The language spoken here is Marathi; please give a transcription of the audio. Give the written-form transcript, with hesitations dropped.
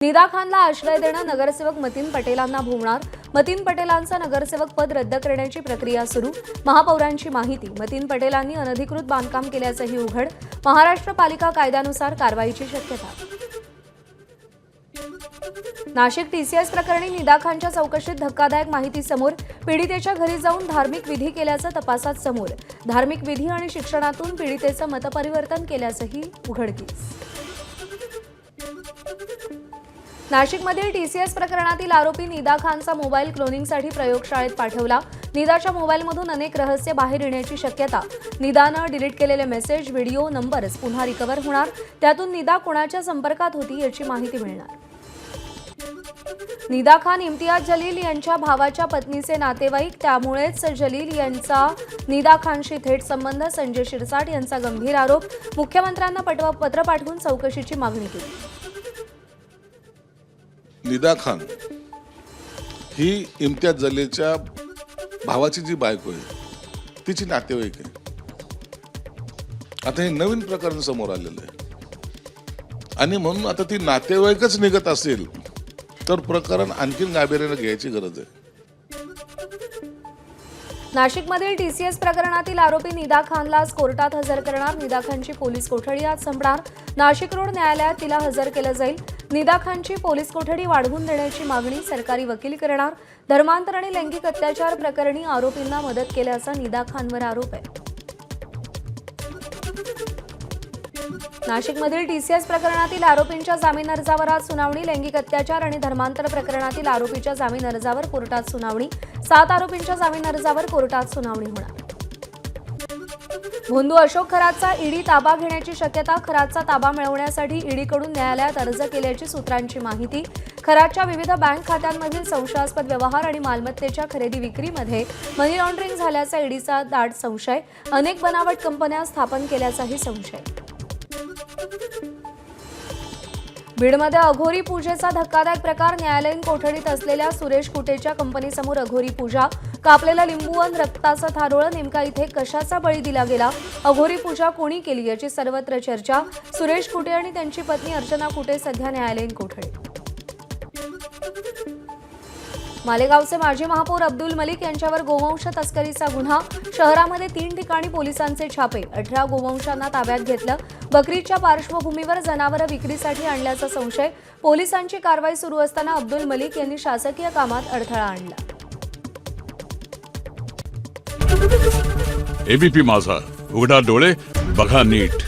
निदा खानला आश्रय देणं नगरसेवक मतीन पटेलांना भोवणार. मतीन पटेलांचं नगरसेवक पद रद्द करण्याची प्रक्रिया सुरू. महापौरांची माहिती. मतीन पटेलांनी अनधिकृत बांधकाम केल्याचंही उघड. महाराष्ट्र पालिका कायद्यानुसार कारवाईची शक्यता. नाशिक टीसीएस प्रकरणी निदा खानच्या चौकशीत धक्कादायक माहिती समोर. पीडितेच्या घरी जाऊन धार्मिक विधी केल्याचं तपासात समोर. धार्मिक विधी आणि शिक्षणातून पीडितेचं मतपरिवर्तन केल्याचंही उघडकीस. नाशिकमधील टीसीएस प्रकरणातील आरोपी निदा खानचा मोबाईल क्लोनिंगसाठी प्रयोगशाळेत पाठवला. निदाच्या मोबाईलमधून अनेक रहस्य बाहेर येण्याची शक्यता. निदानं डिलीट केलेले मेसेज, व्हिडिओ, नंबर्स पुन्हा रिकव्हर होणार. त्यातून निदा कोणाच्या संपर्कात होती याची माहिती मिळणार. निदा खान इम्तियाज जलील यांच्या भावाच्या पत्नीचे नातेवाईक, त्यामुळेच जलील यांचा निदा खानशी थेट संबंध. संजय शिरसाट यांचा गंभीर आरोप. मुख्यमंत्र्यांना पत्र पाठवून चौकशीची मागणी केली. निदा खान ही इम्तियाज जलीलच्या भावाची जी बायको आहे तिची नातेवाईक आहे. आता हे नवीन प्रकरण समोर आलेलं आहे आणि म्हणून आता ती नातेवाईकच निघत असेल तर प्रकरण आणखीन गांभीर्याने घ्यायची गरज आहे. नाशिकमधील टीसीएस प्रकरणातील आरोपी निदा खानला आज कोर्टात हजर करणार. निदा खानची पोलीस कोठडी आज संपणार. नाशिक रोड न्यायालयात तिला हजर केलं जाईल. निदा खानची पोलीस कोठडी वाढवून देण्याची मागणी सरकारी वकील करणार. धर्मांतर आणि लैंगिक अत्याचार प्रकरणी आरोपींना मदत केल्याचा निदा खानवर आरोप आहे. नाशिकमधील टीसीएस प्रकरणातील आरोपींच्या जामीन अर्जावर आज सुनावणी. लैंगिक अत्याचार आणि धर्मांतर प्रकरणातील आरोपीच्या जामीन अर्जावर कोर्टात सुनावणी. 7 आरोपींच्या जामीन अर्जावर कोर्टात सुनावणी होणार. भोंदू अशोक खरातचा ईडी ताबा घेण्याची शक्यता. खरातचा ताबा मिळवण्यासाठी ईडीकडून न्यायालयात अर्ज केल्याची सूत्रांची माहिती. खरातच्या विविध बँक खात्यांमधील संशयास्पद व्यवहार आणि मालमत्तेच्या खरेदी विक्रीमध्ये मनी लॉन्ड्रिंग झाल्याचा ईडीचा दाट संशय. अनेक बनावट कंपन्या स्थापन केल्याचाही संशय. बीडमध्ये अघोरी पूजेचा धक्कादायक प्रकार. न्यायालयीन कोठडीत असलेल्या सुरेश कुटेच्या कंपनीसमोर अघोरी पूजा. कापलेलं लिंबू आणि रक्ताचं थारोळं. नेमका इथे कशाचा बळी दिला गेला? अघोरी पूजा कोणी केली याची सर्वत्र चर्चा. सुरेश कुटे आणि त्यांची पत्नी अर्चना कुटे सध्या न्यायालयीन कोठडीत. मालेगावचे माजी महापौर अब्दुल मलिक यांच्यावर गोवंश तस्करीचा गुन्हा. शहरामध्ये 3 ठिकाणी पोलिसांचे छापे. 18 गोवंशांना ताब्यात घेतलं. बकरीच्या पार्श्वभूमीवर जनावरं विक्रीसाठी आणल्याचा संशय. पोलिसांची कारवाई सुरू असताना अब्दुल मलिक यांनी शासकीय कामात अडथळा आणला. एबीपी माझा, उघडा डोळे बघा नीट.